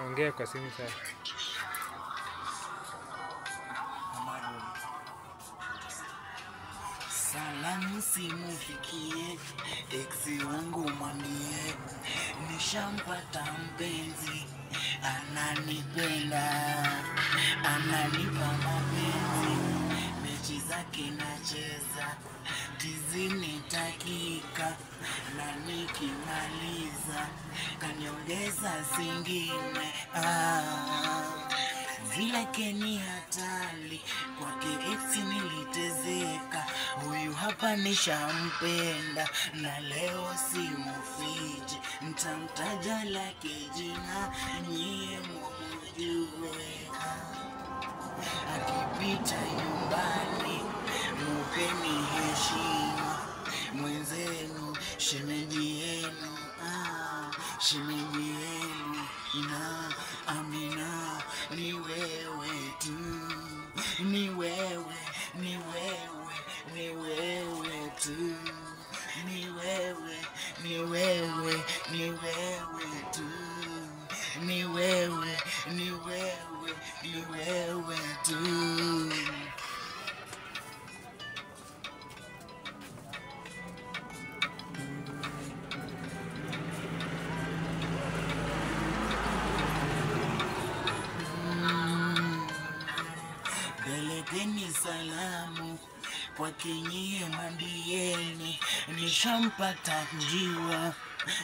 Ongea kwa simu sasa. Salamu simufikie, ex wangu mwambie, nishampata mpenzi, ananipenda, ananipa mapenzi, mechi zake nacheza, tizini dakika, na nikimaliza, kaniongeza zingine, vile keni hatari, kwake ex nilitezeka, huyu hapa nishampenda, na leo simufichi, ntamtaja lake jina, nyie mumjue. Akipita nyumbani, mupeni heshima, mwenzenu, shemeji yenu, shemeji yenu, ina Amina, ni wewe tu, ni wewe, ni wewe, ni wewe tu, ni wewe, ni wewe, ni wewe tu, ni wewe, ni wewe, ni wewe tu. Pelekeni salamu kwake nyie, mwambieni nishampata njiwa,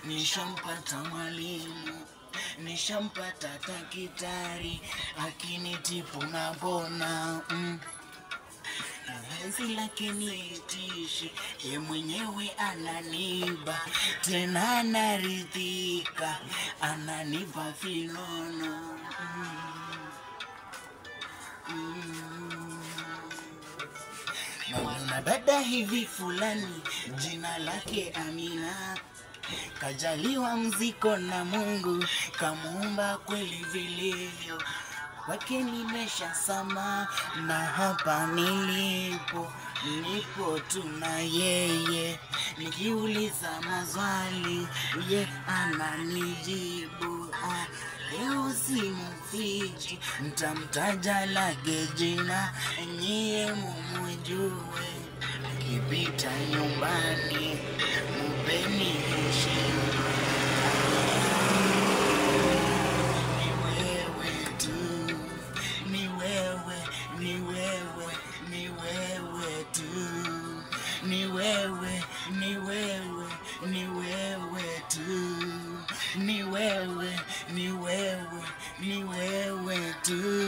nishampata mwalimu, nishampata daktari, akinitibu napona. Penzi lake niitishi, ye mwenyewe ananiba, tena anaridhika, ananipa vinono. Na dada hivi fulani, jina lake Amina, kajaliwa mziko na Mungu, kamuumba kweli vilivyo, wake nimesha sama, na hapa nilipo, nipo tu na yeye, nikiuliza maswali, ye ananijibu. Leo simufichi, ntamtaja lake jina, nyie mumjue. Akipita nyumbani, mupeni heshima, ni wewe tu, ni wewe, ni wewe, ni wewe tu, ni wewe, ni wewe, ni wewe tu, ni wewe, ni wewe, ni wewe tu.